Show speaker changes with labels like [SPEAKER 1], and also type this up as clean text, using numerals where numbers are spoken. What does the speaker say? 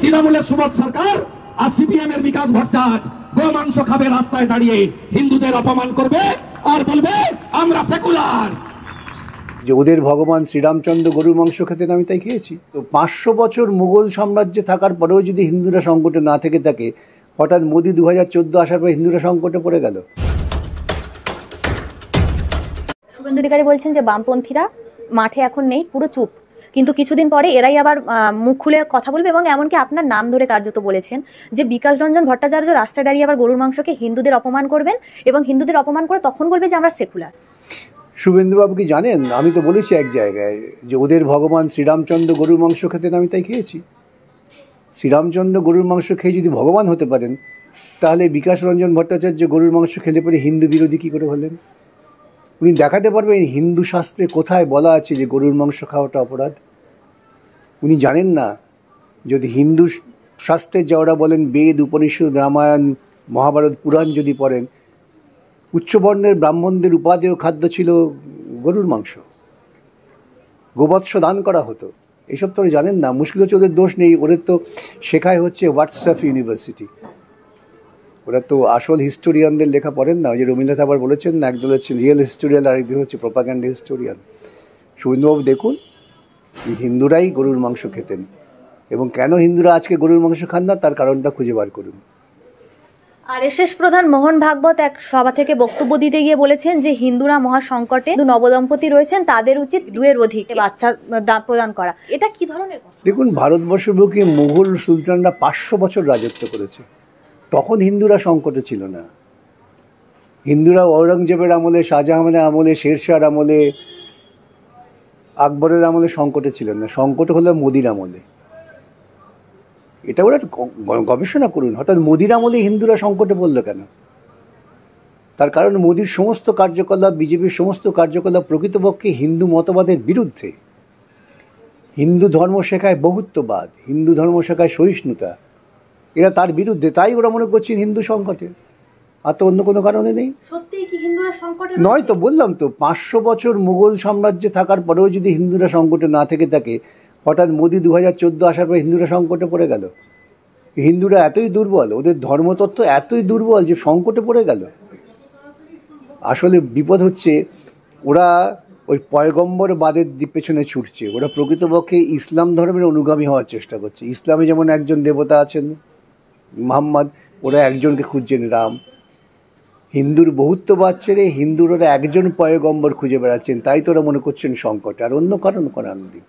[SPEAKER 1] তৃণমূলের সুবোধ সরকার আর সিপিএম এর বিকাশ ভট্টাচার্য গোমাংস খাবে রাস্তায় দাঁড়িয়ে, হিন্দুদের অপমান করবে আর বলবে আমরা সেকুলার।
[SPEAKER 2] যে ওদের ভগবান শ্রীরামচন্দ্র গরুর মাংস খেতেন, আমি তাই খেয়েছি। তো 500 বছর মুঘল সাম্রাজ্যে থাকার পরেও যদি হিন্দুরা সংকটে না থেকে থাকে, হঠাৎ মোদি 2014 আসার পর হিন্দুরা সংকটে পড়ে গেল।
[SPEAKER 3] শুভেন্দু অধিকারী বলছেন যে বামপন্থীরা মাঠে এখন নেই, পুরো চুপ, কিন্তু কিছুদিন পরে এরাই আবার মুখ খুলে কথা বলবে, এবং এমনকি আপনার নাম ধরে কার্যত বলেছেন যে বিকাশ রঞ্জন ভট্টাচার্য রাস্তায় দাঁড়িয়ে আবার গরুর মাংসকে হিন্দুদের অপমান করবেন, এবং হিন্দুদের অপমান করে তখন বলবে যে আমরা সেকুলার।
[SPEAKER 2] শুভেন্দুবাবু কি জানেন, আমি তো বলেছি এক জায়গায় যে ওদের ভগবান শ্রীরামচন্দ্র গরুর মাংস খেতেন, আমি তাই খেয়েছি। শ্রীরামচন্দ্র গরুর মাংস খেয়ে যদি ভগবান হতে পারেন, তাহলে বিকাশ রঞ্জন ভট্টাচার্য গরুর মাংস খেলে পরে হিন্দু বিরোধী কী করে হলেন? উনি দেখাতে পারবেন হিন্দু শাস্ত্রে কোথায় বলা আছে যে গরুর মাংস খাওয়াটা অপরাধ? উনি জানেন না, যদি হিন্দু শাস্ত্রের যা ওরা বলেন বেদ, উপনিষদ, রামায়ণ, মহাভারত, পুরাণ যদি পড়েন, উচ্চবর্ণের ব্রাহ্মণদের উপাদেয় খাদ্য ছিল গরুর মাংস, গোবৎস দান করা হতো। এইসব তো জানেন না। মুশকিল হচ্ছে ওদের দোষ নেই, ওদের তো শেখায় হচ্ছে হোয়াটসঅ্যাপ ইউনিভার্সিটি। ওরা তো আসল হিস্টোরিয়ানদের লেখা পড়েন না। ওই যে রবীন্দ্রনাথ আবার বলেছেন না, একদল হচ্ছে রিয়েল হিস্টোরিয়ান আর একদিন হচ্ছে প্রোপাগ্যান্ডা হিস্টোরিয়ান। শুভেন্দুবাবু দেখুন, হিন্দুরাই গরুর মাংস খেতেন, এবং কেন হিন্দুরা আজকে গরুর মাংস খান না তার কারণটা খুঁজে বার করুন।
[SPEAKER 3] আরএসএস প্রধান মোহন ভাগবত এক সভা থেকে বক্তব্য দিতে গিয়ে বলেছেন যে হিন্দুরা মহাসংকটে, নবদম্পতি রয়েছেন, তাদের উচিত 2-এর অধিক বাচ্চা প্রদান করা। এটা কি ধরনের কথা? দেখুন,
[SPEAKER 2] ভারতবর্ষের বুকে মুঘল সুলতানরা 500 বছর রাজত্ব করেছে, তখন হিন্দুরা সংকটে ছিল না। হিন্দুরা ঔরঙ্গজেবের আমলে, শাহজাহানের আমলে, শেরশাহর আমলে, আকবরের আমলে সংকটে ছিলেন না। সংকট হলো মোদির আমলে। এটা ওরা গবেষণা করুন, হঠাৎ মোদির আমলে হিন্দুরা সংকটে পড়ল কেন? তার কারণ মোদির সমস্ত কার্যকলাপ, বিজেপির সমস্ত কার্যকলাপ প্রকৃতপক্ষে হিন্দু মতবাদের বিরুদ্ধে। হিন্দু ধর্ম শেখায় বহুত্ববাদ, হিন্দু ধর্ম শেখায় সহিষ্ণুতা, এরা তার বিরুদ্ধে। তাই ওরা মনে করছেন হিন্দু সংকটে, আর তো অন্য কোনো কারণে নেই।
[SPEAKER 3] সত্যিই কি হিন্দুরা সংকটে
[SPEAKER 2] নয়? তো বললাম তো, 500 বছর মুঘল সাম্রাজ্যে থাকার পরেও যদি হিন্দুরা সংকটে না থেকে থাকে, হঠাৎ মোদি 2014 আসার পর হিন্দুরা সংকটে পড়ে গেল। হিন্দুরা এতই দুর্বল, ওদের ধর্মতত্ত্ব এতই দুর্বল যে সংকটে পড়ে গেল। আসলে বিপদ হচ্ছে ওরা ওই পয়গম্বরবাদের পেছনে ছুটছে। ওরা প্রকৃতপক্ষে ইসলাম ধর্মের অনুগামী হওয়ার চেষ্টা করছে। ইসলামে যেমন একজন দেবতা আছেন মুহাম্মদ, ওরা একজনকে খুঁজছেন রাম। হিন্দুর বহুত্ববাদ ছেড়ে হিন্দুরা একজন পয়গম্বর খুঁজে বেড়াচ্ছেন, তাই তো ওরা মনে করছেন সংকট, আর অন্য কারণ কোনো নেই।